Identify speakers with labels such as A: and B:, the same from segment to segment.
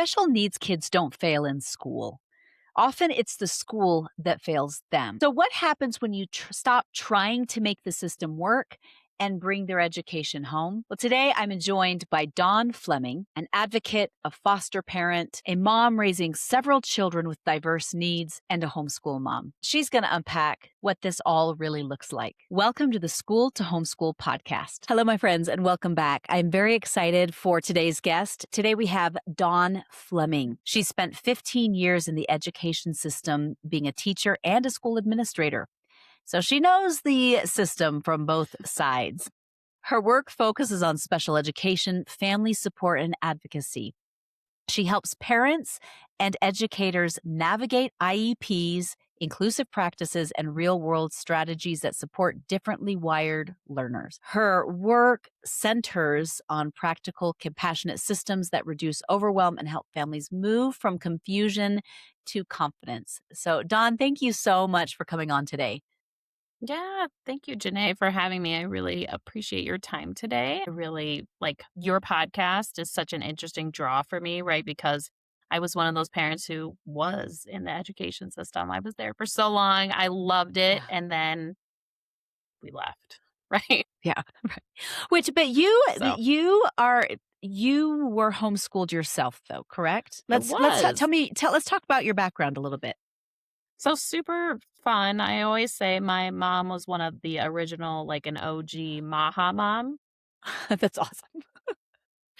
A: Special needs kids don't fail in school. Often it's the school that fails them. So, what happens when you stop trying to make the system work and bring their education home? Well, today I'm joined by Dawn Fleming, an advocate, a foster parent, a mom raising several children with diverse needs, and a homeschool mom. She's going to unpack what this all really looks like. Welcome to the School to Homeschool podcast. Hello, my friends, and welcome back. I'm very excited for today's guest. Today we have Dawn Fleming. She spent 15 years in the education system being a teacher and a school administrator. So she knows the system from both sides. Her work focuses on special education, family support, and advocacy. She helps parents and educators navigate IEPs, inclusive practices, and real-world strategies that support differently wired learners. Her work centers on practical, compassionate systems that reduce overwhelm and help families move from confusion to confidence. So, Dawn, thank you so much for coming on today.
B: Yeah, thank you, Janae, for having me. I really appreciate your time today. I really like your podcast is such an interesting draw for me, right? Because I was one of those parents who was in the education system. I was there for so long. I loved it.
A: Yeah.
B: And then we left, right?
A: Yeah. Right. But you
B: So
A: you were homeschooled yourself though, correct?
B: I
A: Tell
B: was.
A: me let's talk about your background a little bit.
B: So super fun. I always say my mom was one of the original, like an OG Maha mom.
A: That's awesome.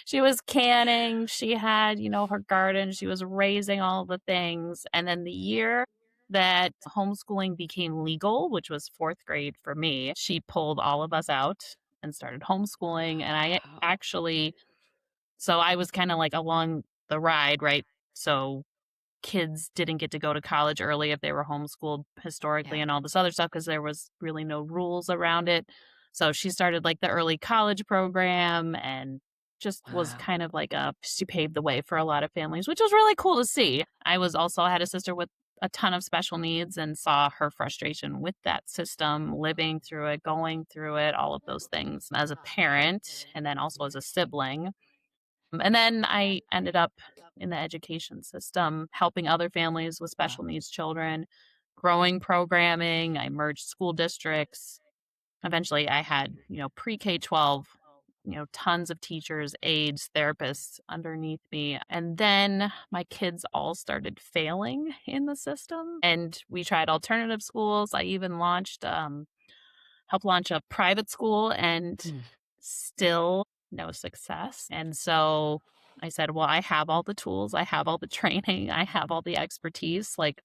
B: She was canning, she had, her garden, she was raising all the things, and then the year that homeschooling became legal, which was 4th grade for me, she pulled all of us out and started homeschooling, and I
A: Wow.
B: actually so I was kinda, like, along the ride, right? So, kids didn't get to go to college early if they were homeschooled historically
A: Yeah.
B: and all this other stuff because there was really no rules around it. So she started like the early college program and just was
A: Wow.
B: kind of like she paved the way for a lot of families, which was really cool to see. I had a sister with a ton of special needs and saw her frustration with that system, living through it, going through it, all of those things as a parent and then also as a sibling. And then I ended up in the education system, helping other families with
A: Wow.
B: special needs children, growing programming. I merged school districts. Eventually, I had, pre K 12, tons of teachers, aides, therapists underneath me. And then my kids all started failing in the system. And we tried alternative schools. I even helped launch a private school and
A: Mm.
B: still no success. And so I said, well, I have all the tools, I have all the training, I have all the expertise. Like,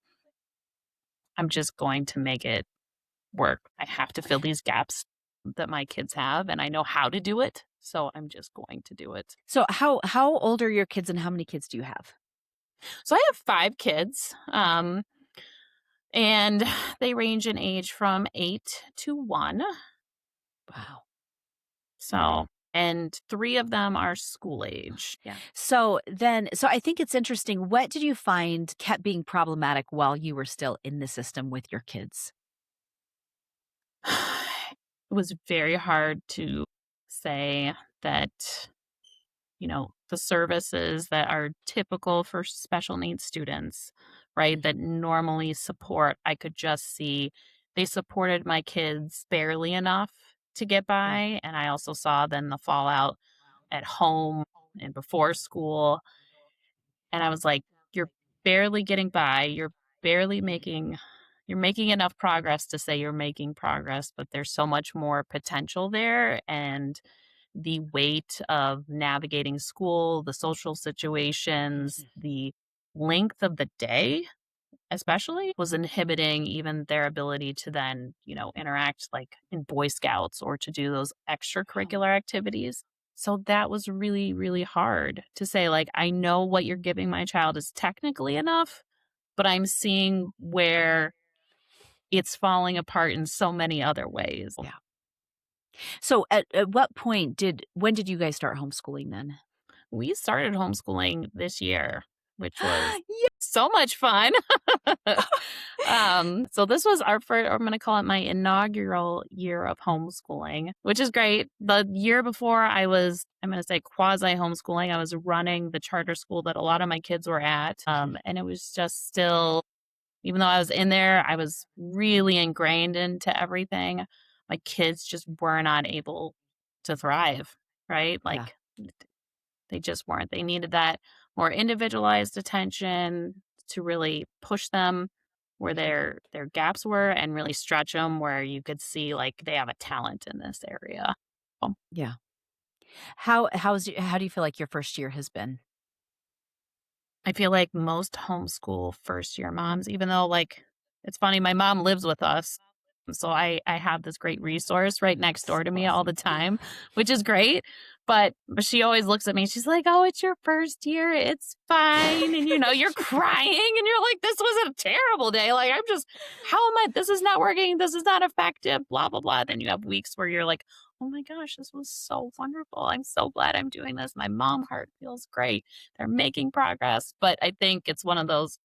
B: I'm just going to make it work. I have to fill these gaps that my kids have, and I know how to do it. So I'm just going to do it.
A: So how old are your kids and how many kids do you have?
B: So I have 5 kids, and they range in age from 8 to 1.
A: Wow.
B: So, and 3 of them are school age. Yeah.
A: So I think it's interesting. What did you find kept being problematic while you were still in the system with your kids?
B: It was very hard to say that, the services that are typical for special needs students, right, that normally support, I could just see they supported my kids barely enough to get
A: Yeah.
B: by. And I also saw then the fallout at home and before school. And I was like, you're barely getting by. You're making enough progress to say you're making progress, but there's so much more potential there. And the weight of navigating school, the social situations,
A: Mhm.
B: the length of the day, especially, was inhibiting even their ability to then, interact like in Boy Scouts or to do those
A: Wow.
B: extracurricular activities. So that was really, really hard to say, like, I know what you're giving my child is technically enough, but I'm seeing where it's falling apart in so many other ways.
A: Yeah. So at what point when did you guys start homeschooling then?
B: We started homeschooling this year, which was
A: Yes.
B: so much fun. So this was our first, I'm going to call it my inaugural year of homeschooling, which is great. The year before I'm going to say quasi homeschooling. I was running the charter school that a lot of my kids were at. And it was just still, even though I was in there, I was really ingrained into everything. My kids just were not able to thrive, right?
A: Yeah.
B: Like they just weren't. They needed that more individualized attention to really push them where their gaps were and really stretch them where you could see like they have a talent in this area.
A: Yeah. How do you feel like your first year has been?
B: I feel like most homeschool first year moms, even though like it's funny, my mom lives with us. So I have this great resource right next
A: That's
B: door to me all
A: awesome.
B: the time, which is great. But she always looks at me. She's like, "Oh, it's your first year. It's fine." And you're crying and you're like, "This was a terrible day. Like I'm just how am I this is not working. This is not effective, blah blah blah." Then you have weeks where you're like, "Oh my gosh, this was so wonderful. I'm so glad I'm doing this. My mom heart feels great. They're making progress." But I think it's one of those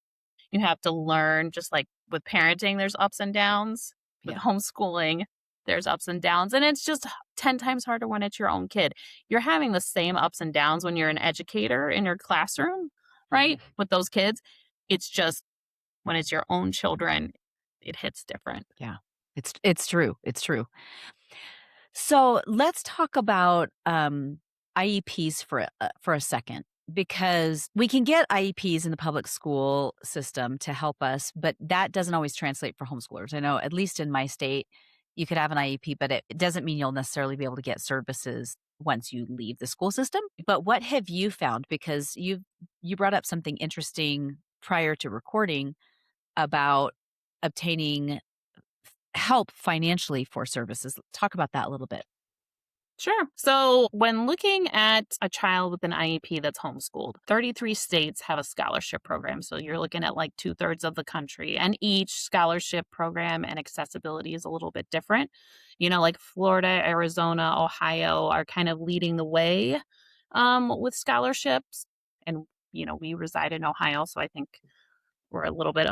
B: you have to learn just like with parenting, there's ups and downs. With
A: Yeah.
B: homeschooling, there's ups and downs. And it's just 10 times harder when it's your own kid. You're having the same ups and downs when you're an educator in your classroom, right?
A: Mhm.
B: With those kids. It's just when it's your own children, it hits different.
A: Yeah. It's true. It's true. So let's talk about IEPs for a second, because we can get IEPs in the public school system to help us, but that doesn't always translate for homeschoolers. I know, at least in my state, you could have an IEP, but it doesn't mean you'll necessarily be able to get services once you leave the school system. But what have you found? Because you brought up something interesting prior to recording about obtaining help financially for services. Talk about that a little bit.
B: Sure. So, when looking at a child with an IEP that's homeschooled, 33 states have a scholarship program. So, you're looking at like two-thirds of the country, and each scholarship program and accessibility is a little bit different. Like Florida, Arizona, Ohio are kind of leading the way with scholarships. And, we reside in Ohio. So, I think we're a little bit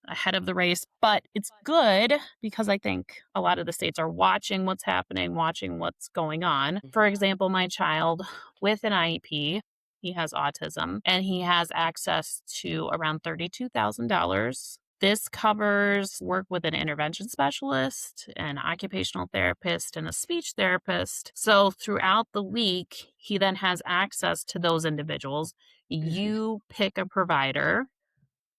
B: ahead of the race, but it's good because I think a lot of the states are watching what's happening, watching what's going on. For example, my child with an IEP, he has autism and he has access to around $32,000. This covers work with an intervention specialist, an occupational therapist, and a speech therapist. So throughout the week, he then has access to those individuals.
A: Mhm,
B: You pick a provider,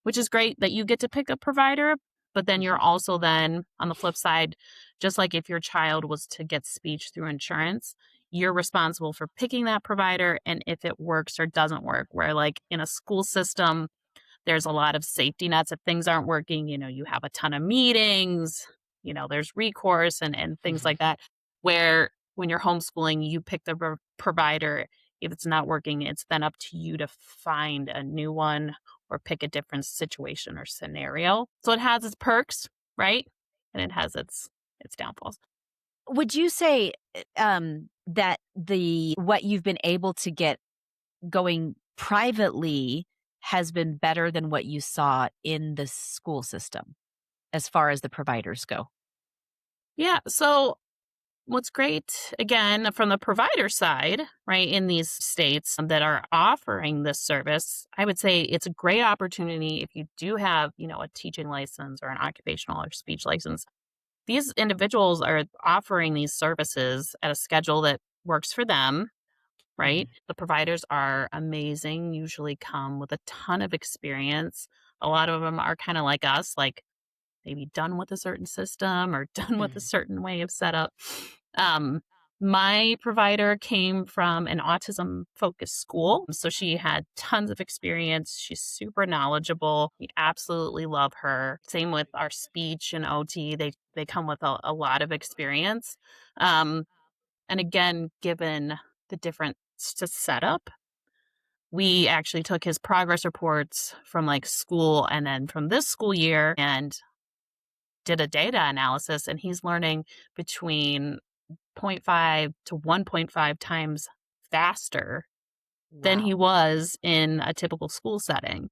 B: which is great that you get to pick a provider, but then you're
A: mhm,
B: also then on the flip side, just like if your child was to get speech through insurance, you're responsible for picking that provider and if it works or doesn't work. Where like in a school system, there's a lot of safety nets if things aren't working, you have a ton of meetings, there's recourse and things
A: mhm.
B: like that. Where when you're homeschooling, you pick the provider. If it's not working, it's then up to you to find a new one or pick a different situation or scenario. So it has its perks, right? And it has its downfalls.
A: Would you say, that the what you've been able to get going privately has been better than what you saw in the school system as far as the providers go?
B: Yeah. So what's great, again, from the provider side, right, in these states that are offering this service, I would say it's a great opportunity if you do have, a teaching license or an occupational or speech license. These individuals are offering these services at a schedule that works for them, right?
A: Mhm,
B: The providers are amazing, usually come with a ton of experience. A lot of them are kind of like us, like maybe done with a certain system or done with a
A: mhm,
B: certain way of setup. Um, my provider came from an autism focused school. So she had tons of experience. She's super knowledgeable. We absolutely love her. Same with our speech and OT. They come with a lot of experience. Um, and again, given the different setup, we actually took his progress reports from like school and then from this school year and did a data analysis, and he's learning between zero point 0.5 to 1.5 times faster than he
A: wow.
B: was in a typical school setting.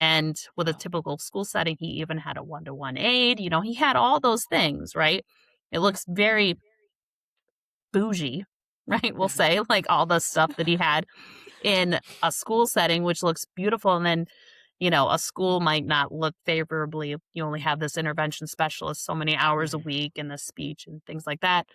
B: And with a
A: Wow.
B: typical school setting, he even had a one-to-one aide. He had all those things, right? It looks very bougie, right? We'll
A: Mhm.
B: say, like all the stuff that he had in a school setting, which looks beautiful. And then, a school might not look favorably if you only have this intervention specialist so many hours a
A: Mhm.
B: week and the speech and things like that.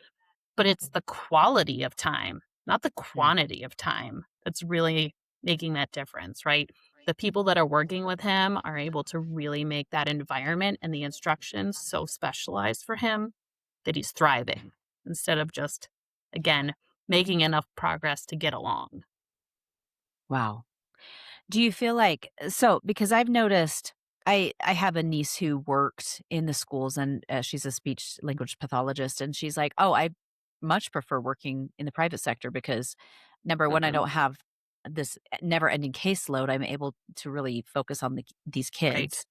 B: But it's the quality of time, not the
A: Mm.
B: quantity of time, that's really making that difference, right? The people that are working with him are able to really make that environment and the instructions so specialized for him that he's thriving instead of just,
A: Yeah.
B: again, making enough progress to get along.
A: Wow. Do you feel like because I've noticed I have a niece who worked in the schools and, she's a speech language pathologist, and she's like, "Oh, I much prefer working in the private sector because, number 1, I
B: Mhm.
A: don't have this never-ending caseload. I'm able to really focus on these
B: Right.
A: kids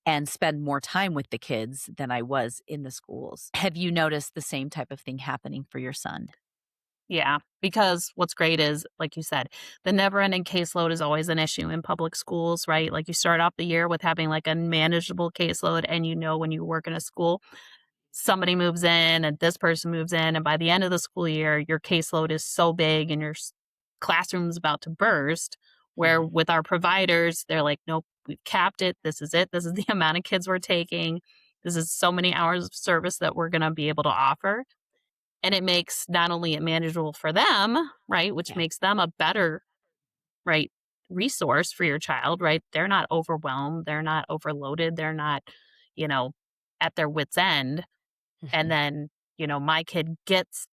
A: and spend more time with the kids than I was in the schools." Have you noticed the same type of thing happening for your son?
B: Yeah, because what's great is, like you said, the never ending caseload is always an issue in public schools, right? Like you start off the year with having like a manageable caseload, and when you work in a school, somebody moves in and this person moves in. And by the end of the school year, your caseload is so big and your classroom's about to burst. Where
A: Mhm.
B: with our providers, they're like, nope, we've capped it. This is it. This is the amount of kids we're taking. This is so many hours of service that we're going to be able to offer. And it makes not only it manageable for them, right, which
A: Yeah.
B: makes them a better, right, resource for your child, right? They're not overwhelmed, they're not overloaded, they're not, you know, at their wits' end. And
A: Mhm.
B: then, my kid gets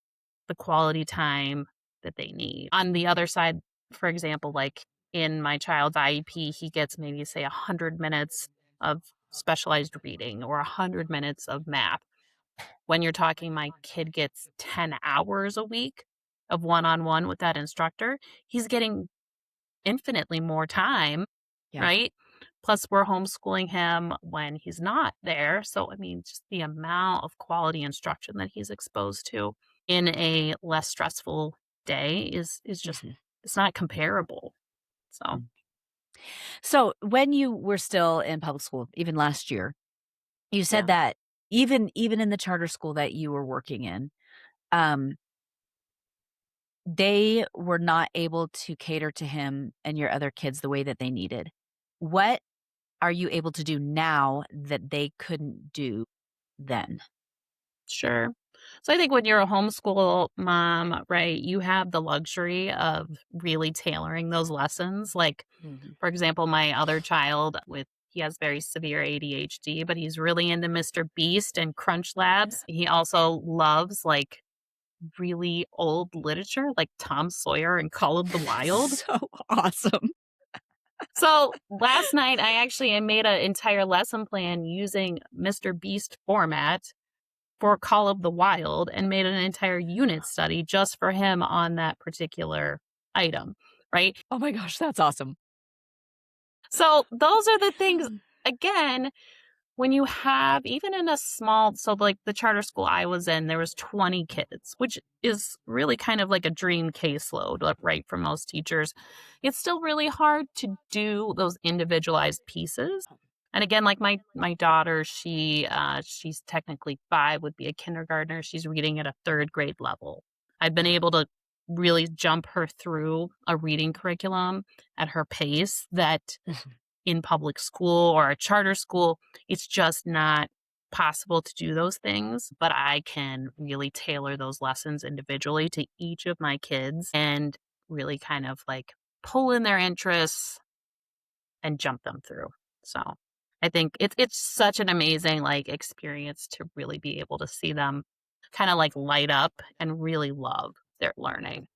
B: the quality time that they need. On the other side, for example, like in my child's IEP, he gets maybe say 100 minutes of specialized reading or 100 minutes of math. When you're talking my kid gets 10 hours a week of one-on-one with that instructor, he's getting infinitely more time,
A: Yeah.
B: right? Plus, we're homeschooling him when he's not there. So, I mean, just the amount of quality instruction that he's exposed to in a less stressful day is just
A: Mhm.
B: it's not comparable. So,
A: Mm. So, when you were still in public school, even last year, you said
B: yeah,
A: that even in the charter school that you were working in, um, they were not able to cater to him and your other kids the way that they needed. What are you able to do now that they couldn't do then?
B: sure. So, I think when you're a homeschool mom, right, you have the luxury of really tailoring those lessons. Like,
A: Mhm.
B: for example, my other child he has very severe ADHD, but he's really into Mr. Beast and Crunch Labs. He also loves like really old literature, like Tom Sawyer and Call of the Wild.
A: So awesome.
B: So last night, I made an entire lesson plan using Mr. Beast format for Call of the Wild and made an entire unit study just for him on that particular item, right?
A: Oh my gosh, that's awesome.
B: So those are the things, again, when you have even in a small, so like the charter school I was in, there was 20 kids, which is really kind of like a dream caseload, like, right, for most teachers. It's still really hard to do those individualized pieces. And again, like my daughter, she's technically 5, would be a kindergartner. She's reading at a 3rd grade level. I've been able to really jump her through a reading curriculum at her pace that in public school or a charter school, it's just not possible to do those things. But I can really tailor those lessons individually to each of my kids and really kind of like pull in their interests and jump them through. So I think it's such an amazing like experience to really be able to see them kind of like light up and really love their learning.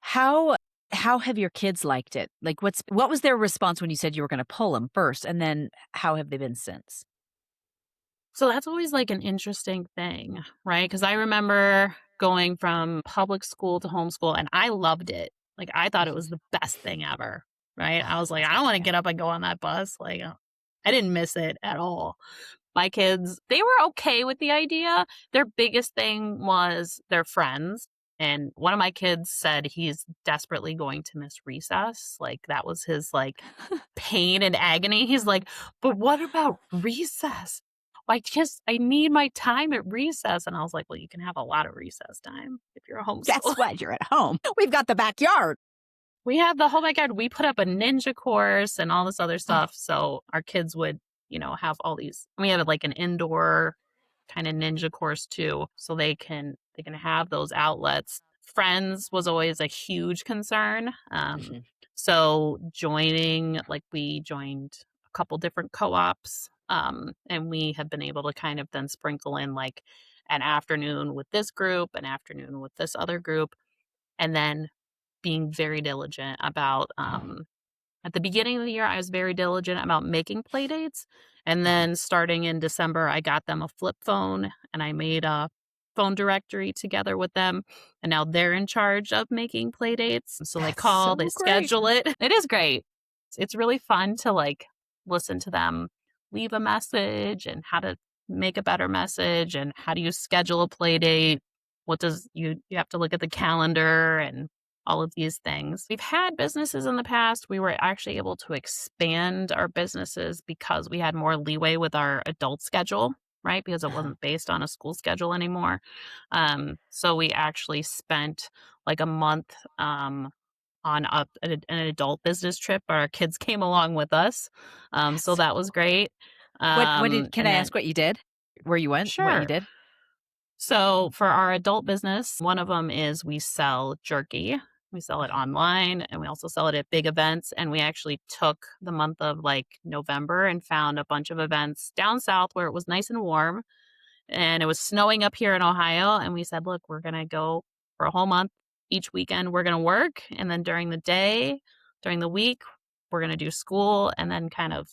A: How how have your kids liked it? Like, what was their response when you said you were gonna pull them first, and then how have they been since?
B: So that's always like an interesting thing, right? Because I remember going from public school to homeschool and I loved it. Like I thought it was
A: Mhm.
B: the best thing ever, right?
A: Oh,
B: I was
A: that's
B: like, I don't
A: awesome.
B: want to
A: Yeah.
B: get up and go on that bus. Like, I didn't miss it at all. My kids, they were okay with the idea. Their biggest thing was their friends. And one of my kids said he's desperately going to miss recess. Like, that was his, like, pain and agony. He's like, "But what about recess? I need my time at recess." And I was like, "Well, you can have a lot of recess time if you're a
A: Guess
B: homeschool."
A: what? You're at home. We've got the backyard.
B: We had the whole backyard. We put up a ninja course and all this other
A: Oh,
B: stuff, so our kids would, have all these we have, like, an indoor kinda ninja course too, so they can have those outlets. Friends was always a huge concern,
A: mhm.
B: so we joined a couple different co-ops, and we have been able to kind of then sprinkle in, like, an afternoon with this group, an afternoon with this other group, and then being very diligent about, at the beginning of the year, I was very diligent about making play dates, and then starting in December, I got them a flip phone, and I made a phone directory together with them, and now they're in charge of making play dates. So they
A: That's
B: call, they
A: so great.
B: schedule it. It is great. It's really fun to, like, listen to them leave a message and how to make a better message and how do you schedule a play date. What does you have to look at the calendar and all of these things. We've had businesses in the past. We were actually able to expand our businesses because we had more leeway with our adult schedule, right? Because it
A: Uh-huh.
B: wasn't based on a school schedule anymore. So we actually spent like a month on an adult business trip. Our kids came along with us. So
A: That's so
B: that was
A: cool.
B: great.
A: Can I
B: And then,
A: ask what you did? Where you went? What you
B: sure.
A: did?
B: So for our adult business, one of them is we sell jerky. We sell it
A: Uh-huh.
B: online and we also sell it at big events. And we actually took the month of like November and found a bunch of events down south where it was nice and warm and it was snowing up here in Ohio. And we said, look, we're going to go for a whole month. Each weekend, we're going to work. And then during the week, we're going to do school and then kind of,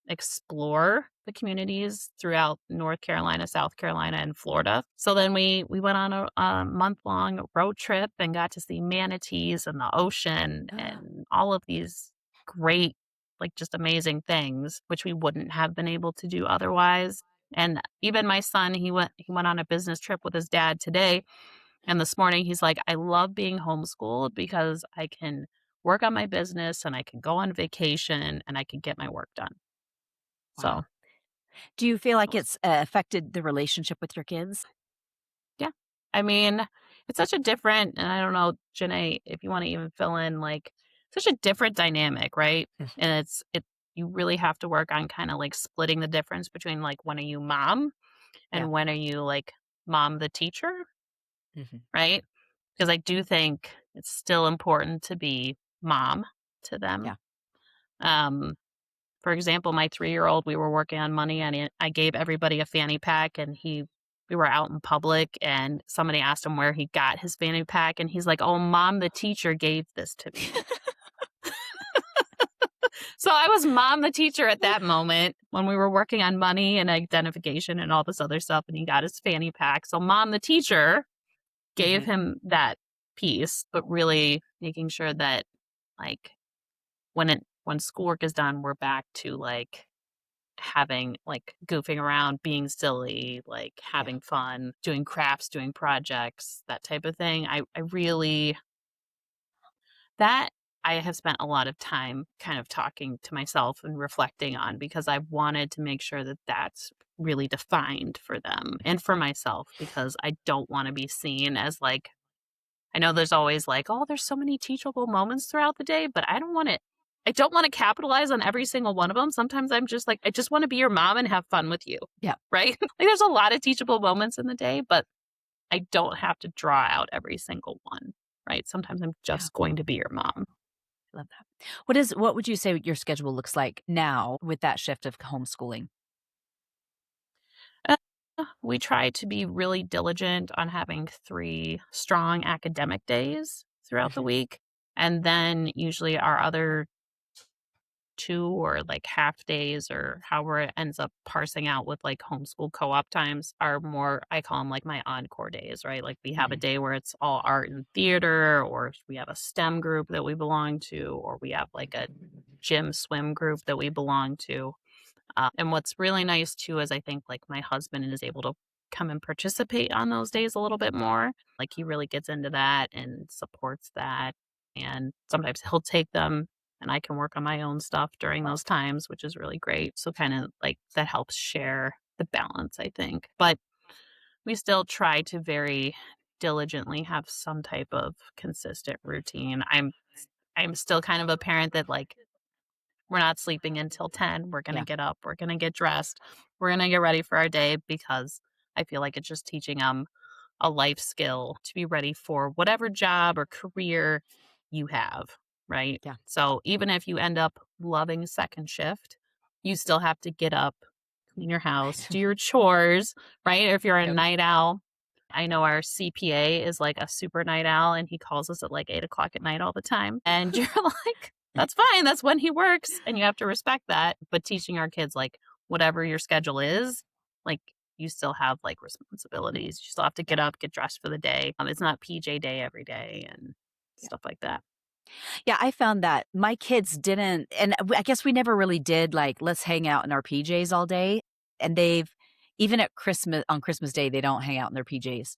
B: explore the communities throughout North Carolina, South Carolina, and Florida. So then we went on a month long road trip and got to see manatees and the ocean and all of these great, like just amazing things, which we wouldn't have been able to do otherwise. And even my son, he went on a business trip with his dad today. And this morning he's like, I love being homeschooled because I can work on my business and I can go on vacation and I can get my work done. So
A: Wow. Do you feel like
B: those-
A: it's affected the relationship with your kids?
B: yeah. I mean, it's such a different, and I don't know, Janae, if you want to even fill in like such a different dynamic, right?
A: Mhm.
B: And you really have to work on kind of like splitting the difference between like when are you mom
A: Yeah.
B: and when are you like mom the teacher,
A: Mhm.
B: right? Because I do think it's still important to be mom to them.
A: Yeah.
B: Um, for example, my 3-year-old, we were working on money and I gave everybody a fanny pack and we were out in public and somebody asked him where he got his fanny pack and he's like, "Oh, mom, the teacher gave this to me." So I was mom the teacher at that moment when we were working on money and identification and all this other stuff and he got his fanny pack. So mom the teacher gave
A: Mhm.
B: him that piece, but really making sure that like when schoolwork is done, we're back to like having like goofing around, being silly, like
A: Yeah.
B: having fun, doing crafts, doing projects, that type of thing. I really that I have spent a lot of time kind of talking to myself and reflecting on because I wanted to make sure that that's really defined for them and for myself because I don't want to be seen as like I know there's always like, "Oh, there's so many teachable moments throughout the day," but I don't wanna capitalize on every single one of them. Sometimes I'm just like, "I just wanna be your mom and have fun with you."
A: Yeah.
B: Right? Like, there's a lot of teachable moments in the day, but I don't have to draw out every single one, right? Sometimes I'm
A: Yeah.
B: just going to be your mom.
A: I love that. What would you say your schedule looks like now with that shift of homeschooling?
B: Uh, we try to be really diligent on having 3 strong academic days throughout the
A: Mhm.
B: week, and then usually our other 2 or like half days or however it ends up parsing out with like homeschool co-op times are more I call them like my encore days, right? Like we have a
A: Mhm.
B: day where it's all art and theater or we have a STEM group that we belong to or we have like a gym swim group that we belong to. And what's really nice too is I think like my husband is able to come and participate on those days a little bit more. Like, he really gets into that and supports that, and sometimes he'll take them, and I can work on my own stuff during those times, which is really great. So kinda, like, that helps share the balance, I think. But we still try to very diligently have some type of consistent routine. I'm still kind of a parent that, like, we're not sleeping until 10. We're gonna
A: Yeah.
B: get up, we're gonna get dressed, we're gonna get ready for our day because I feel like it's just teaching them a life skill to be ready for whatever job or career you have, right?
A: Yeah.
B: So even if you end up loving second shift, you still have to get up, clean your house,
A: Right.
B: do your chores, right? Or if you're a
A: Yep.
B: night owl, I know our CPA is like a super night owl and he calls us at like 8 o'clock at night all the time. And you're like, that's fine. That's when he works. And you have to respect that. But teaching our kids, like, whatever your schedule is, like, you still have like responsibilities. You still have to get up, get dressed for the day. It's not PJ day every day and
A: Yeah.
B: stuff like that.
A: Yeah, I found that my kids didn't, and I guess we never really did, like, let's hang out in our PJs all day. And they've, even at Christmas, on Christmas Day, they don't hang out in their PJs.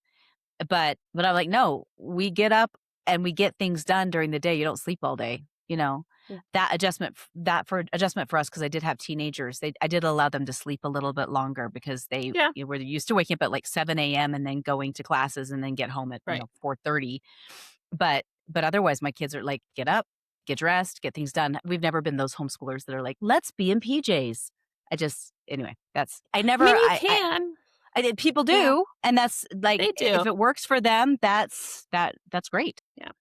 A: But I'm like, no, we get up and we get things done during the day. You don't sleep all day, you know.
B: Yeah.
A: That for adjustment for us, because I did have teenagers. I did allow them to sleep a little bit longer because they,
B: Yeah.
A: were used to waking up at like 7 a.m. and then going to classes and then get home at,
B: Right.
A: 4:30. But otherwise, my kids are like, get up, get dressed, get things done. We've never been those homeschoolers that are like, let's be in PJs. Anyway, that's, I
B: I
A: never,
B: mean, you can.
A: I did, people
B: Yeah,
A: do, and that's like,
B: they
A: if
B: do.
A: it works for them, that's great.
B: Yeah.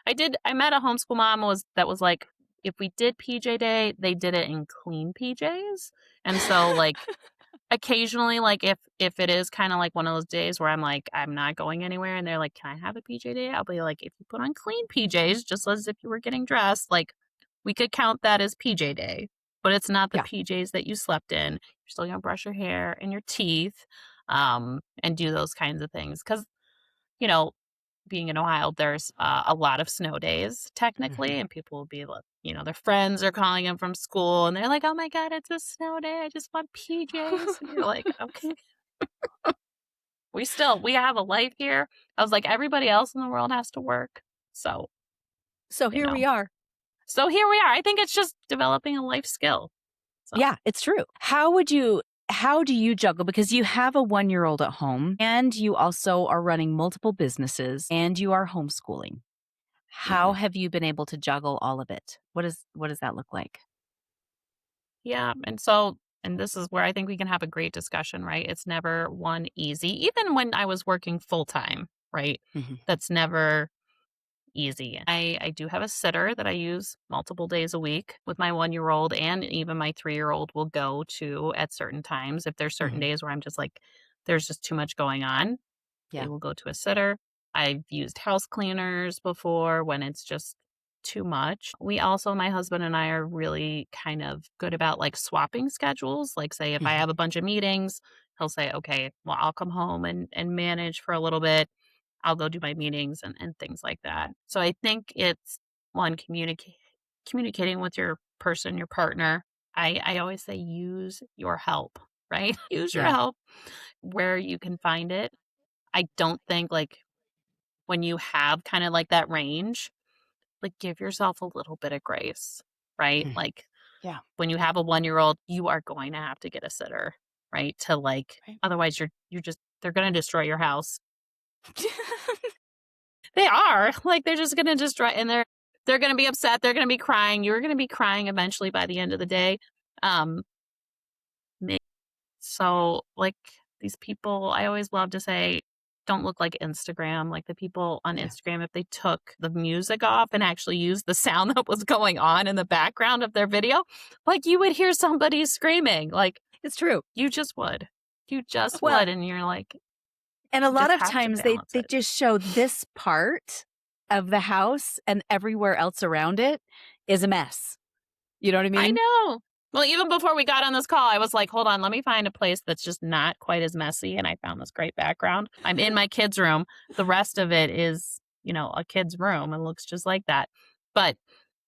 B: I met a homeschool mom that was like, if we did PJ day, they did it in clean PJs. And so, like, occasionally, like, if it is kinda like one of those days where I'm like, "I'm not going anywhere," and they're like, "Can I have a PJ day?" I'll be like, "If you put on clean PJs, just as if you were getting dressed, like, we could count that as PJ day, but it's not the
A: Yeah,
B: PJs that you slept in. You're still gonna brush your hair and your teeth, and do those kinds of things. Because you know, being in Ohio, there's, a lot of snow days technically,
A: mhm,
B: and people will be like, their friends are calling them from school, and they're like, "Oh my god, it's a snow day. I just want PJs." And you're like, "Okay." We have a life here. I was like, "Everybody else in the world has to work." So,
A: so
B: you
A: here we
B: know.
A: are.
B: So here we are. I think it's just developing a life skill. So,
A: Yeah, it's true. How do you juggle, because you have a 1-year-old at home and you also are running multiple businesses and you are homeschooling. How
B: mhm.
A: have you been able to juggle all of it? What does that look like?
B: Yeah, and this is where I think we can have a great discussion, right? It's never one easy. Even when I was working full time, right?
A: Mhm,
B: That's never easy. I do have a sitter that I use multiple days a week with my 1-year-old, and even my 3-year-old will go to at certain times. If there's certain
A: mhm.
B: days where I'm just like, there's just too much going on, they
A: Yeah,
B: will go to a sitter. I've used house cleaners before when it's just too much. We also, my husband and I are really kind of good about like swapping schedules. Like, say, if I
A: mhm,
B: have a bunch of meetings, he'll say, okay, well, I'll come home and manage for a little bit. I'll go do my meetings and things like that. So I think it's one, communicating with your person, your partner. I always say use your help, right? Use your
A: yeah,
B: help where you can find it. I don't think, like, when you have kinda like that range, like, give yourself a little bit of grace, right?
A: mhm,
B: Like,
A: yeah,
B: when you have a 1-year-old, you are going to have to get a sitter, right? To, like,
A: right.
B: otherwise you're just they're gonna destroy your house. They are, like, they're just gonna destroy, and they're gonna be upset, they're gonna be crying, you're gonna be crying eventually by the end of the day. Um, So, like, these people, I always love to say, don't look like Instagram. Like, the people on
A: Yeah,
B: Instagram, if they took the music off and actually used the sound that was going on in the background of their video, like, you would hear somebody screaming. Like,
A: it's true.
B: you just would. You just
A: Well,
B: would. And you're like,
A: and a
B: you
A: lot
B: just
A: of
B: have to
A: times
B: balance
A: they
B: it.
A: just show this part of the house and everywhere else around it is a mess. You know what I
B: I
A: mean?
B: know. Well, even before we got on this call, I was like, hold on, let me find a place that's just not quite as messy. And I found this great background. I'm in my kids' room. The rest of it is, a kid's room and looks just like that. But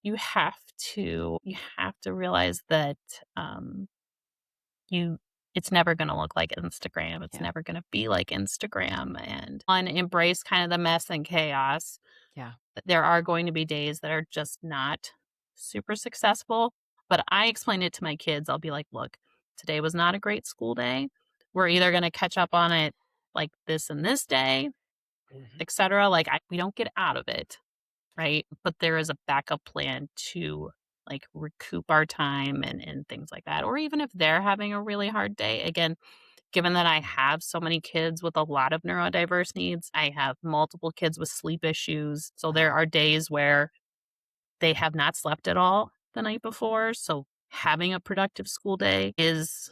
B: you have to realize that you it's never going to look like Instagram. It's
A: Yeah.
B: never going to be like Instagram. And one, embrace kind of the mess and chaos.
A: Yeah.
B: There are going to be days that are just not super successful, but I explain it to my kids. I'll be like, look, today was not a great school day. We're either going to catch up on it like this and this day,
A: Mhm.
B: etc. Like we don't get out of it, right? But there is a backup plan to like recoup our time and things like that. Or even if they're having a really hard day, again, given that I have so many kids with a lot of neurodiverse needs, I have multiple kids with sleep issues. So there
A: Wow.
B: are days where they have not slept at all the night before. So having a productive school day is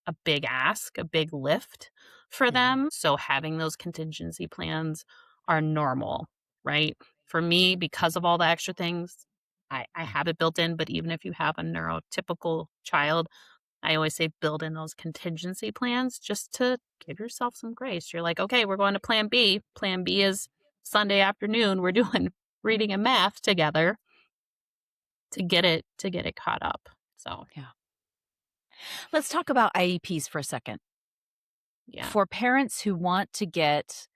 B: a big ask, a big lift for
A: Mhm.
B: them. So having those contingency plans are normal, right? For me, because of all the extra things, I have it built in. But even if you have a neurotypical child, I always say build in those contingency plans just to give yourself some grace. You're like, okay, we're going to plan B. Plan B is Sunday afternoon. We're doing reading and math together to get it caught up. So
A: Yeah. Let's talk about IEPs for a second.
B: yeah.
A: For parents who want to get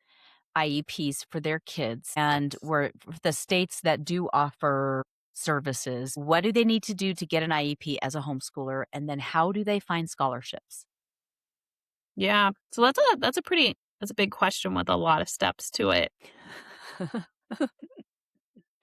A: IEPs for their kids and where the states that do offer services, what do they need to do to get an IEP as a homeschooler? And then how do they find scholarships?
B: Yeah. So that's a big question with a lot of steps to it.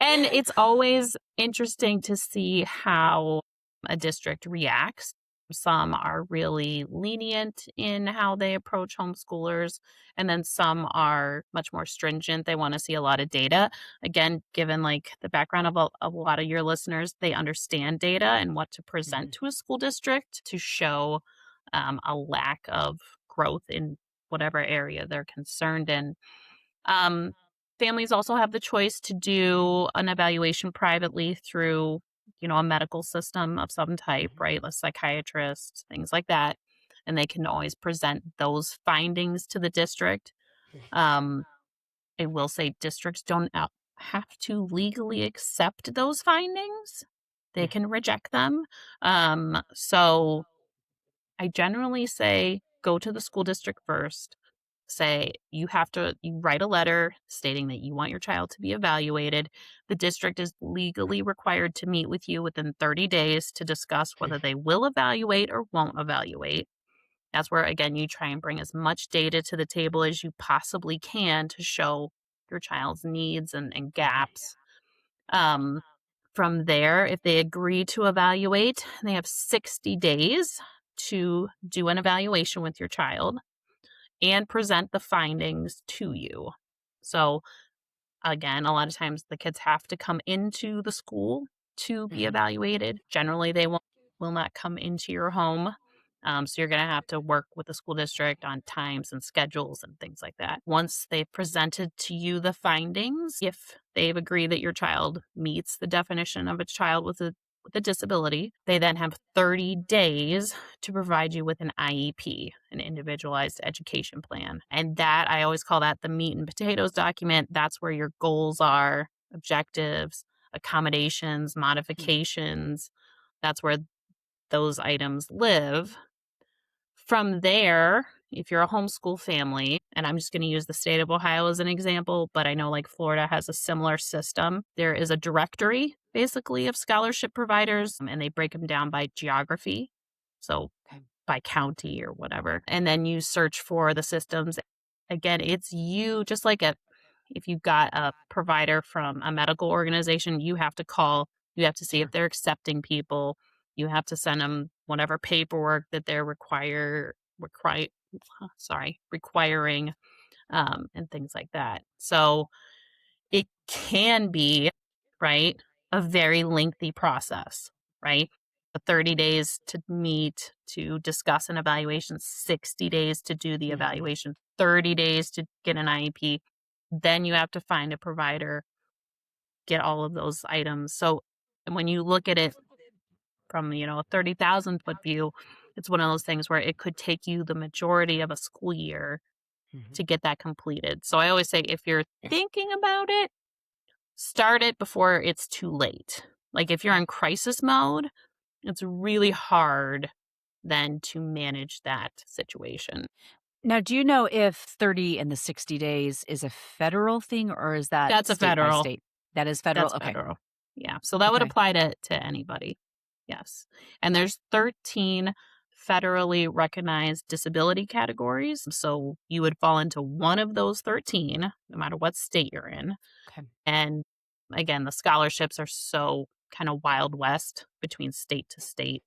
B: And it's always interesting to see how a district reacts. Some are really lenient in how they approach homeschoolers, and then some are much more stringent. They want to see a lot of data. Again, given like the background of a lot of your listeners, they understand data and what to present
A: Mhm.
B: to a school district to show a lack of growth in whatever area they're concerned in. Um, Families also have the choice to do an evaluation privately through, a medical system of some type,
A: Mhm.
B: right? A psychiatrist, things like that. And they can always present those findings to the district. Um, I will say districts don't have to legally accept those findings. They
A: Yeah.
B: can reject them. So I generally say go to the school district first. Say you write a letter stating that you want your child to be evaluated. The district is legally required to meet with you within 30 days to discuss
A: Okay.
B: whether they will evaluate or won't evaluate. That's where, again, you try and bring as much data to the table as you possibly can to show your child's needs and
A: Mhm.
B: gaps. Um, from there, if they agree to evaluate, they have 60 days to do an evaluation with your child and present the findings to you. So, again, a lot of times the kids have to come into the school to be
A: Mhm.
B: evaluated. Generally, they will not come into your home. So you're going to have to work with the school district on times and schedules and things like that. Once they've presented to you the findings, if they've agreed that your child meets the definition of a child with a disability, they then have 30 days to provide you with an IEP, an individualized education plan. And that, I always call that the meat and potatoes document. That's where your goals are, objectives, accommodations,
A: Mhm.
B: modifications. That's where those items live. From there, if you're a homeschool family, and I'm just going to use the state of Ohio as an example, but I know like Florida has a similar system. There is a directory basically of scholarship providers, and they break them down by geography. So
A: Okay.
B: by county or whatever. And then you search for the systems. Again, it's you, just like if you've got a provider from a medical organization, you have to call, you have to see if
A: Sure.
B: they're accepting people. You have to send them whatever paperwork that they're requiring, and things like that. So it can be, right, a very lengthy process, right? 30 days to meet, to discuss an evaluation, 60 days to do the
A: Mhm.
B: evaluation, 30 days to get an IEP. Then you have to find a provider, get all of those items. So when you look at it from, a 30,000-foot view, it's one of those things where it could take you the majority of a school year
A: Mhm.
B: to get that completed. So I always say if you're thinking about it, start it before it's too late. Like if you're
A: Okay.
B: in crisis mode, it's really hard then to manage that situation.
A: Now, do you know if 30 and the 60 days is a federal thing or is that
B: That's a
A: state by
B: federal.
A: state? That is federal?
B: That's
A: Okay.
B: federal. Yeah, so that would
A: Okay.
B: apply to anybody. Yes. And there's 13 federally recognized disability categories, so you would fall into one of those 13, no matter what state you're in.
A: Okay.
B: And again, the scholarships are so kind of wild west between state to state,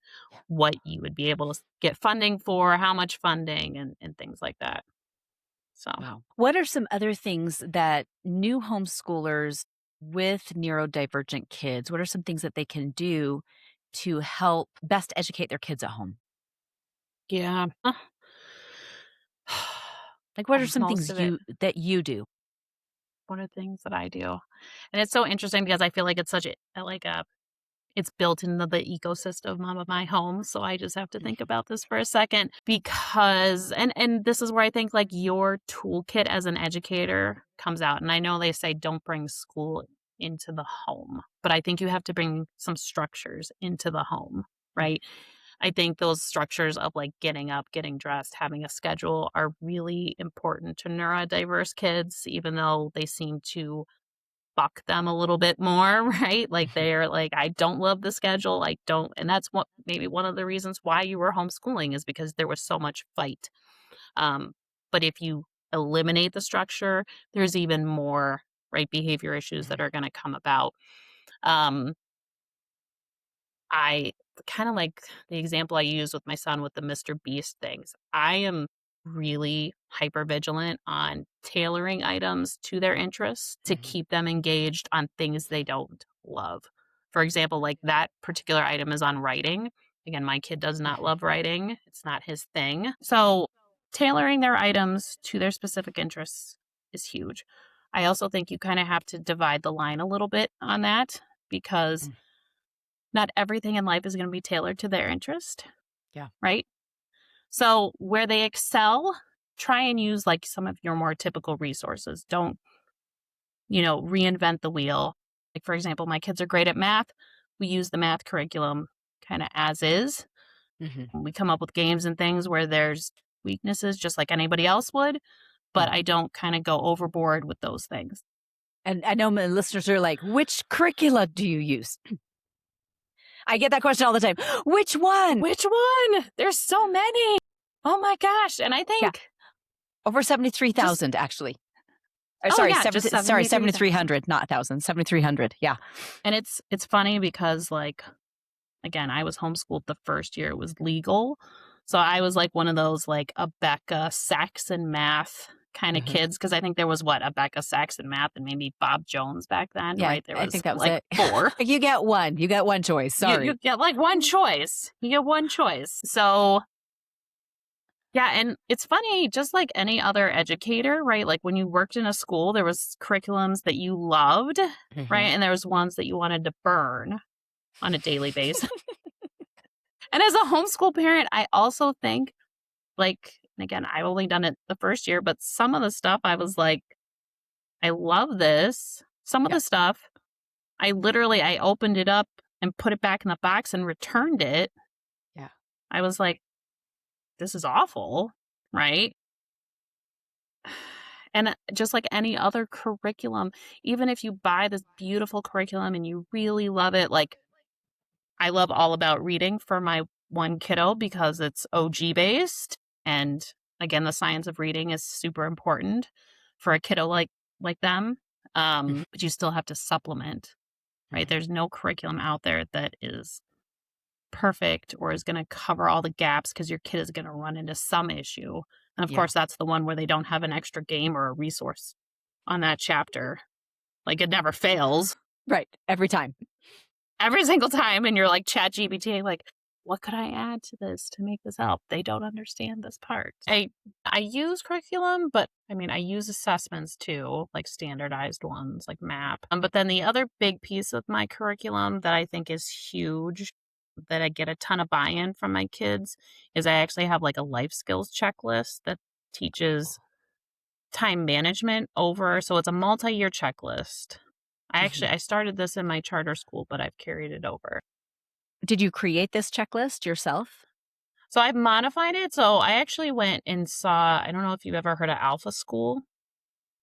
B: what you would be able to get funding for, how much funding, and things like that. So,
A: Wow. What are some other things that new homeschoolers with neurodivergent kids, what are some things that they can do to help best educate their kids at home?
B: yeah.
A: Like what are some
B: Most
A: things
B: of it.
A: you do?
B: What are things that I do? And it's so interesting because I feel like it's such a it's built into the ecosystem of my home, so I just have to think
A: Mhm.
B: about this for a second because and this is where I think, like, your toolkit as an educator comes out, and I know they say don't bring school into the home, but I think you have to bring some structures into the home,
A: Mm.
B: right? I think those structures of, like, getting up, getting dressed, having a schedule are really important to neurodiverse kids, even though they seem to buck them a little bit more, right? Like,
A: Mhm.
B: they're like, "I don't love the schedule, I don't," and that's what maybe one of the reasons why you were homeschooling is because there was so much fight. Um, but if you eliminate the structure, there's even more, right, behavior issues that
A: Mhm.
B: are gonna come about. Um, I kinda like the example I use with my son with the Mr. Beast things. I am really hyper vigilant on tailoring items to their interests to
A: Mhm.
B: keep them engaged on things they don't love. For example, like that particular item is on writing. Again, my kid does not
A: Mhm.
B: love writing. It's not his thing. So, tailoring their items to their specific interests is huge. I also think you kinda have to divide the line a little bit on that because
A: Mm.
B: not everything in life is gonna be tailored to their interest,
A: Yeah.
B: right? So, where they excel, try and use, like, some of your more typical resources. Don't, reinvent the wheel. Like, for example, my kids are great at math. We use the math curriculum kinda as is.
A: Mhm.
B: We come up with games and things where there's weaknesses just like anybody else would, but
A: Mm.
B: I don't kinda go overboard with those things.
A: And I know my listeners are like, "Which curricula do you use?" I get that question all the time. "Which one?"
B: Which one? There's so many. Oh my gosh, and I
A: Yeah,
B: think
A: over
B: just
A: 73,000 actually.
B: oh, yeah, just
A: Sorry,
B: 73,000.
A: 7,300, not 1,000, 7,300. Yeah.
B: And it's funny because, like, again, I was homeschooled the first year it was legal. So I was like one of those, like, a Becca Saxon math kinda
A: Mhm.
B: kids because I think there was, what, a Becca Saxon math and maybe Bob Jones back then,
A: Yeah,
B: right? There
A: I
B: was,
A: think that was
B: like,
A: it.
B: 4.
A: You get 1. You get 1 choice,
B: You
A: sorry.
B: get, like, 1 choice. You get 1 choice. So, yeah, and it's funny, just like any other educator, right? Like, when you worked in a school, there was curriculums that you loved, right?
A: Mhm.
B: And there was ones that you wanted to burn on a daily basis. And as a homeschool parent, I also think, like, and again, I've only done it the first year, but some of the stuff I was like, "I love this." Some of
A: Yeah,
B: the stuff, I opened it up and put it back in the box and returned it.
A: yeah.
B: I was like, "This is awful," right? And, just like any other curriculum, even if you buy this beautiful curriculum and you really love it, like, I love All About Reading for my one kiddo because it's OG based, and, again, the science of reading is super important for a kiddo like them,
A: Mhm,
B: but you still have to supplement, right?
A: mhm.
B: There's no curriculum out there that is perfect or is gonna cover all the gaps because your kid is gonna run into some issue, and, of
A: Yeah,
B: course, that's the one where they don't have an extra game or a resource on that chapter. Like, it never fails
A: right, every time.
B: every single time, and you're like ChatGPT, like, "What could I add to this to make this help? They don't understand this part." I use curriculum, but, I mean, I use assessments too, like standardized ones, like MAP. But then the other big piece of my curriculum that I think is huge, that I get a ton of buy-in from my kids, is I actually have, like, a life skills checklist that teaches time management over so it's a multi-year checklist.
A: Mhm.
B: I started this in my charter school, but I've carried it over.
A: Did you create this checklist yourself?
B: So I've modified it. So I actually went and saw, I don't know if you've ever heard of Alpha School.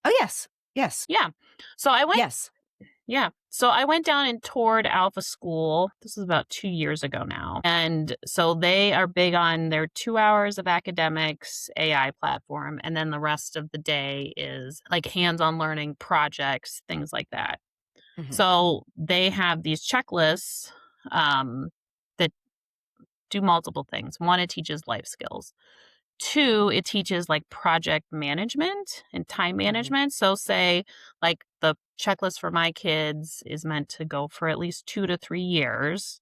A: Oh, yes. Yes.
B: Yeah. So I went,
A: Yes.
B: yeah. So I went down and toured Alpha School. This is about 2 years ago now. And so they are big on their 2 hours of academics, AI platform. And then the rest of the day is like hands on learning projects, things like that.
A: Mhm.
B: So they have these checklists um, that do multiple things. One, it teaches life skills. Two, it teaches like project management and time
A: Mhm.
B: management. So, say like the checklist for my kids is meant to go for at least 2 to 3 years.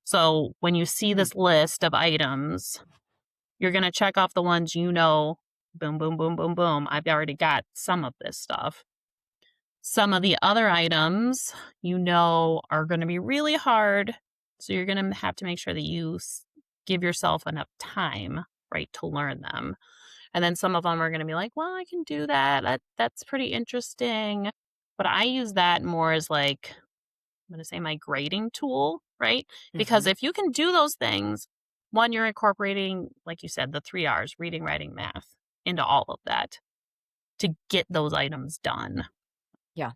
B: So, when you see
A: Hmm.
B: this list of items, you're going to check off the ones boom, boom, boom, boom, boom. I've already got some of this stuff. Some of the other items, are going to be really hard. So you're going to have to make sure that give yourself enough time, right, to learn them. And then some of them are going to be like, well, I can do that. That's pretty interesting. But I use that more as like, I'm going to say my grading tool, right? Because
A: Mhm.
B: if you can do those things, one, you're incorporating, like you said, the 3 R's, reading, writing, math, into all of that to get those items done.
A: Yeah.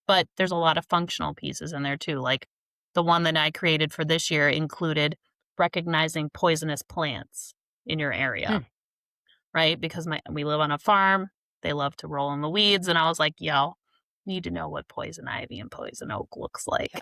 B: But there's a lot of functional pieces in there too. Like the one that I created for this year included recognizing poisonous plants in your area,
A: Hmm.
B: right? Because we live on a farm, they love to roll in the weeds, and I was like, "Yo, need to know what poison ivy and poison oak looks like."
A: Yeah.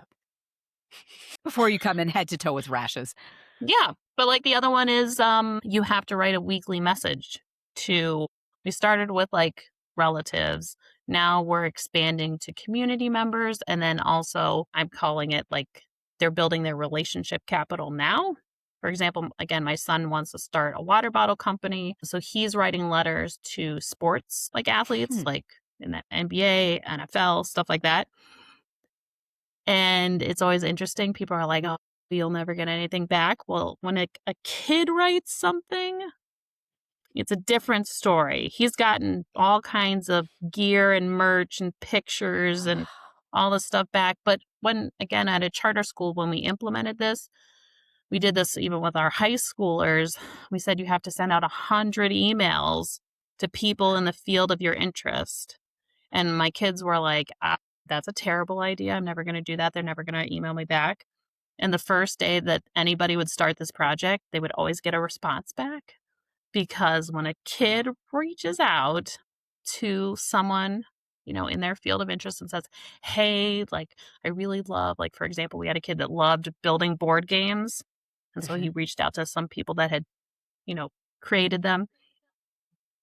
A: Before you come in head to toe with rashes.
B: Yeah, but like the other one is you have to write a weekly message to we started with like relatives. Now we're expanding to community members and then also I'm calling it like they're building their relationship capital now. For example, again, my son wants to start a water bottle company. So he's writing letters to sports like athletes
A: Hmm.
B: like in the NBA, NFL, stuff like that. And it's always interesting. People are like, "Oh, you'll never get anything back." Well, when a kid writes something, it's a different story. He's gotten all kinds of gear and merch and pictures and all this stuff back. But when, again, at a charter school, when we implemented this, we did this even with our high schoolers. We said you have to send out 100 emails to people in the field of your interest. And my kids were like, that's a terrible idea. I'm never going to do that. They're never going to email me back. And the first day that anybody would start this project, they would always get a response back because when a kid reaches out to someone, in their field of interest and says, "Hey, like I really love," like for example, we had a kid that loved building board games, and so he
A: Mhm.
B: reached out to some people that had, you know, created them.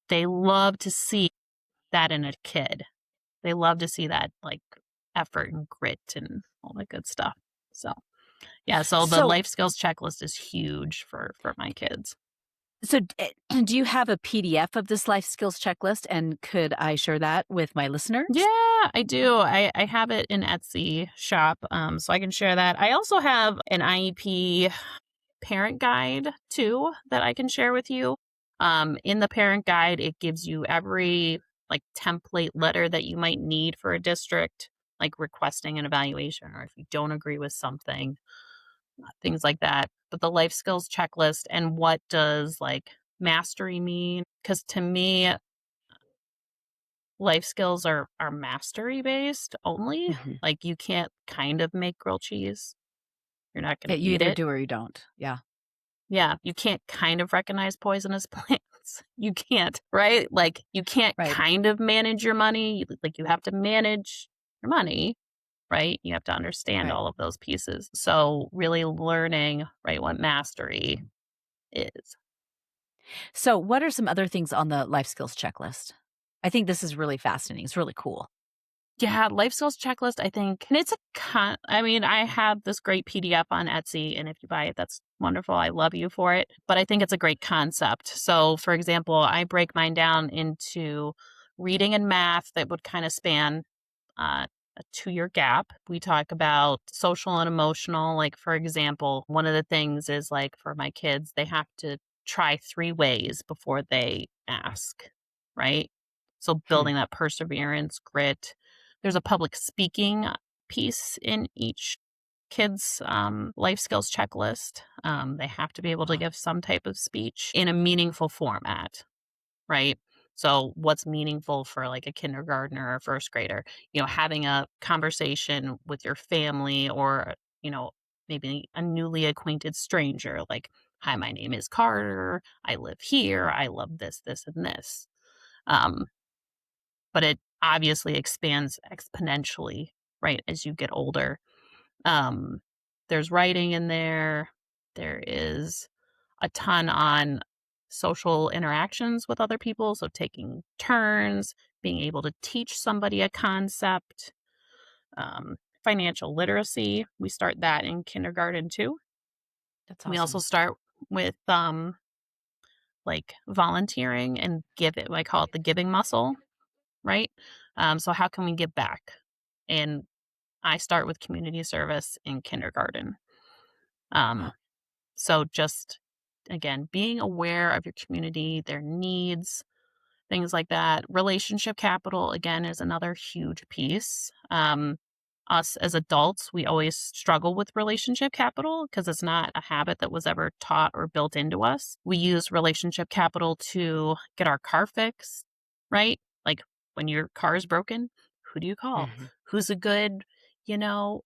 B: They love to see that in a kid. They love to see that like effort and grit and all that good stuff. So yeah, so the
A: So
B: life skills checklist is huge for my kids.
A: so do you have a PDF of this life skills checklist, and could I share that with my listeners?
B: Yeah, I do. I have it in Etsy shop, so I can share that. I also have an IEP parent guide too that I can share with you. In the parent guide, it gives you every like template letter that you might need for a district, like requesting an evaluation or if you don't agree with something, things like that. But the life skills checklist and what does like mastery mean? Because to me, life skills are mastery based only.
A: Mhm.
B: Like you can't kind of make grilled cheese. You're not
A: Yeah,
B: going to
A: you
B: eat
A: either
B: it.
A: do or you don't. Yeah.
B: Yeah, you can't kind of recognize poisonous plants. You can't, right? Like you can't
A: Right.
B: kind of manage your money. Like you have to manage your money, right? You have to understand
A: Right.
B: all of those pieces. So really learning, right, what mastery is.
A: So what are some other things on the life skills checklist? I think this is really fascinating. It's really cool.
B: Yeah, life skills checklist, I think. And it's I mean, I have this great PDF on Etsy, and if you buy it, that's wonderful. I love you for it. But I think it's a great concept. So, for example, I break mine down into reading and math that would kind of span a 2 year gap. We talk about social and emotional. Like, for example, one of the things is like for my kids, they have to try 3 ways before they ask, right? So,
A: Hmm.
B: building that perseverance, grit. There's a public speaking piece in each. kids life skills checklist. They have to be able to
A: Oh,
B: give some type of speech in a meaningful format, right? So what's meaningful for like a kindergartner or first grader? Having a conversation with your family or, you know, maybe a newly acquainted stranger, like, hi, my name is Carter. I live here. I love this, this, and this. Um, but it obviously expands exponentially, right, as you get older. Um, there's writing in there. There is a ton on social interactions with other people, so taking turns, being able to teach somebody a concept, um, financial literacy. We start that in kindergarten too.
A: that's
B: We also
A: awesome.
B: start with like volunteering and give it. I call it the giving muscle, right? So how can we give back? And I start with community service in kindergarten.
A: Wow.
B: Um, So just again, being aware of your community, their needs, things like that. Relationship capital, again, is another huge piece. Us as adults, we always struggle with relationship capital because it's not a habit that was ever taught or built into us. We use relationship capital to get our car fixed, right? Like when your car is broken, who do you call?
A: Mhm.
B: Who's a good,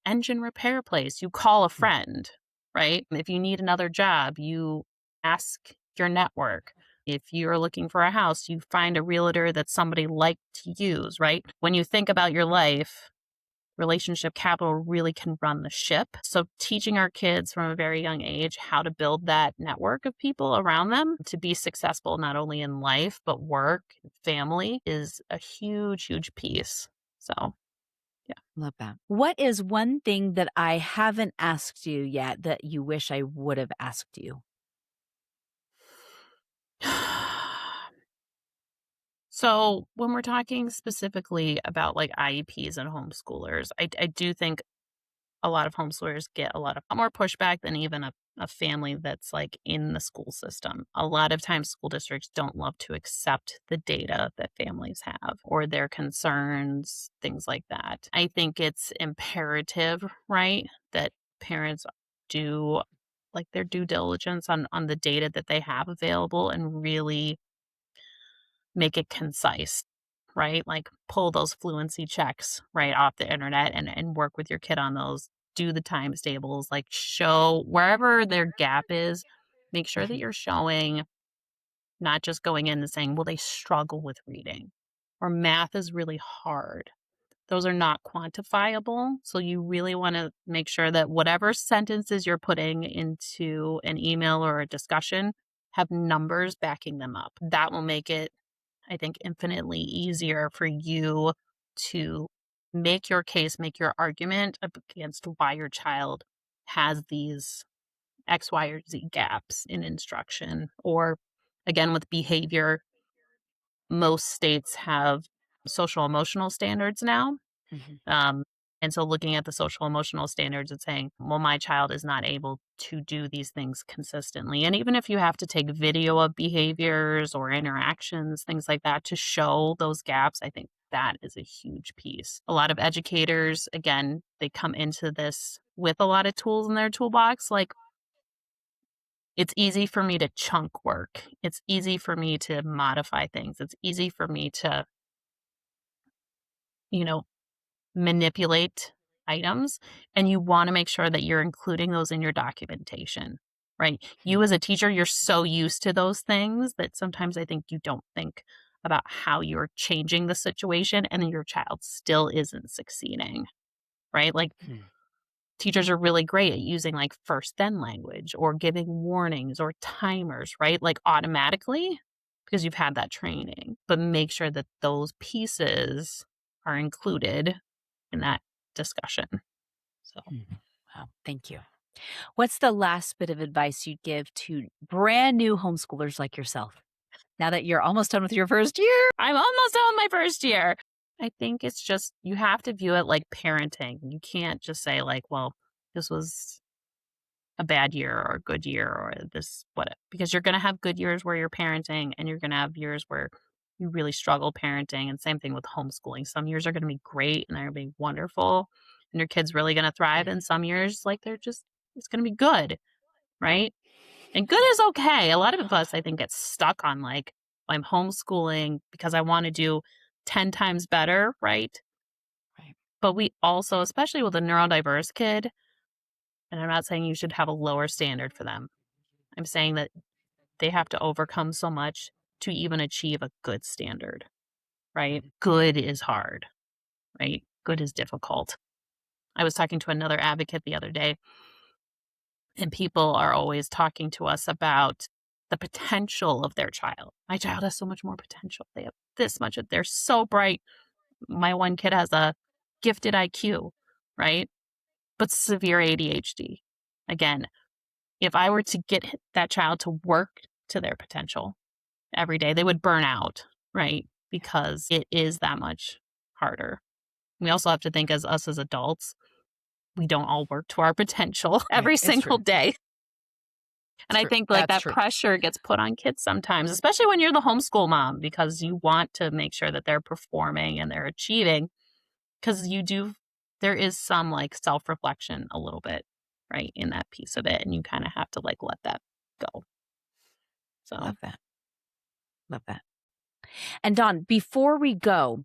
B: engine repair place? You call a
A: Mm.
B: friend, right? If you need another job, you ask your network. If you're looking for a house, you find a realtor that somebody liked to use, right? When you think about your life, relationship capital really can run the ship. So, teaching our kids from a very young age how to build that network of people around them to be successful not only in life, but work, and family is a huge, huge piece. So,
A: Love that. What is one thing that I haven't asked you yet that you wish I would have asked you?
B: yeah. So, when we're talking specifically about like IEPs and homeschoolers, I do think a lot of homeschoolers get a lot of more pushback than even a family that's like in the school system. A lot of times, school districts don't love to accept the data that families have or their concerns, things like that. I think it's imperative, right, that parents do like their due diligence on the data that they have available and really make it concise, right? Like pull those fluency checks right off the internet and work with your kid on those. Do the times tables, like show wherever their gap is, make sure that
A: Mhm.
B: you're showing, not just going in and saying, well, they struggle with reading or math is really hard. Those are not quantifiable. So you really want to make sure that whatever sentences you're putting into an email or a discussion have numbers backing them up. That will make it, I think, infinitely easier for you to make your case, make your argument against why your child has these X, Y, or Z gaps in instruction. Or again, with behavior, most states have social emotional standards now.
A: Mhm.
B: um, and so looking at the social emotional standards and saying, well, my child is not able to do these things consistently. And even if you have to take video of behaviors or interactions, things like that to show those gaps, I think that is a huge piece. A lot of educators, again, they come into this with a lot of tools in their toolbox. Like, it's easy for me to chunk work. It's easy for me to modify things. It's easy for me to, you know, manipulate items, and you wanna make sure that you're including those in your documentation, right?
A: Mhm.
B: You as a teacher, you're so used to those things that sometimes I think you don't think about how you're changing the situation and then your child still isn't succeeding, right? Like,
A: Mhm.
B: teachers are really great at using, like, first then language or giving warnings or timers, right? Like, automatically because you've had that training, but make sure that those pieces are included in that discussion. So,
A: Mhm. Wow, thank you. What's the last bit of advice you'd give to brand new homeschoolers like yourself now that you're almost done with your first year?
B: I'm almost done with my first year. I think it's just you have to view it like parenting. You can't just say like, "Well, this was a bad year or a good year or this what," because you're gonna have good years where you're parenting and you're gonna have years where you really struggle parenting, and same thing with homeschooling. Some years are gonna be great and they're gonna be wonderful, and your kid's really going to thrive. And some years, like it's going to be good, right? And good is okay. A lot of us, I think, get stuck on like, I'm homeschooling because I want to do 10 times better, right?
A: Right.
B: But we also, especially with a neurodiverse kid, and I'm not saying you should have a lower standard for them. I'm saying that they have to overcome so much to even achieve a good standard, right? Good is hard, right? Good is difficult. I was talking to another advocate the other day, and people are always talking to us about the potential of their child. My child has so much more potential. They have this much. They're so bright. My one kid has a gifted IQ, right? But severe ADHD. Again, if I were to get that child to work to their potential every day, they would burn out, right? Because it is that much harder. We also have to think as us as adults, we don't all work to our potential
A: Right.
B: every
A: It's
B: single
A: true.
B: day. And
A: It's
B: I
A: true.
B: think like
A: That's
B: that
A: true.
B: pressure gets put on kids sometimes, especially when you're the homeschool mom, because you want to make sure that they're performing and they're achieving. Because there is some like self reflection a little bit, right, in that piece of it. And you kind of have to like let that go. So,
A: Love that. Love that. And Dawn, before we go,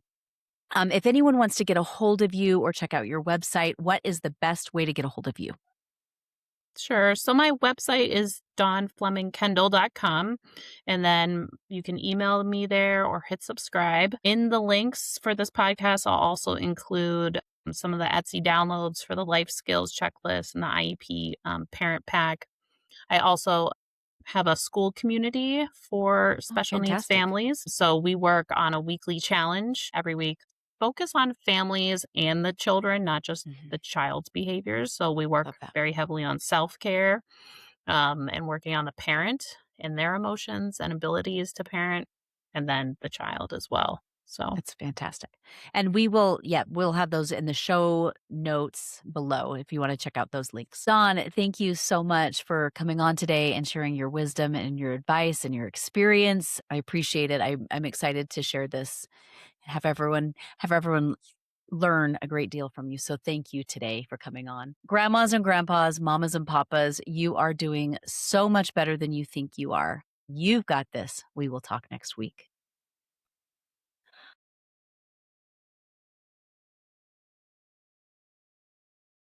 A: if anyone wants to get a hold of you or check out your website, what is the best way to get a hold of you?
B: sure. So my website is dawnflemingkendall.com. And then you can email me there or hit subscribe. In the links for this podcast, I'll also include some of the Etsy downloads for the life skills checklist and the IEP parent pack. I also have a school community for
A: Oh,
B: special needs
A: fantastic.
B: families. So we work on a weekly challenge every week. Focus on families and the children, not just
A: Mhm.
B: the child's behaviors. So we work
A: Love that.
B: very heavily on self care and working on the parent and their emotions and abilities to parent, and then the child as well. So,
A: That's fantastic. And we will, yeah, we'll have those in the show notes below if you want to check out those links. Dawn, thank you so much for coming on today and sharing your wisdom and your advice and your experience. I appreciate it. I'm excited to share this and have everyone learn a great deal from you. So thank you today for coming on. Grandmas and grandpas, mamas and papas, you are doing so much better than you think you are. You've got this. We will talk next week.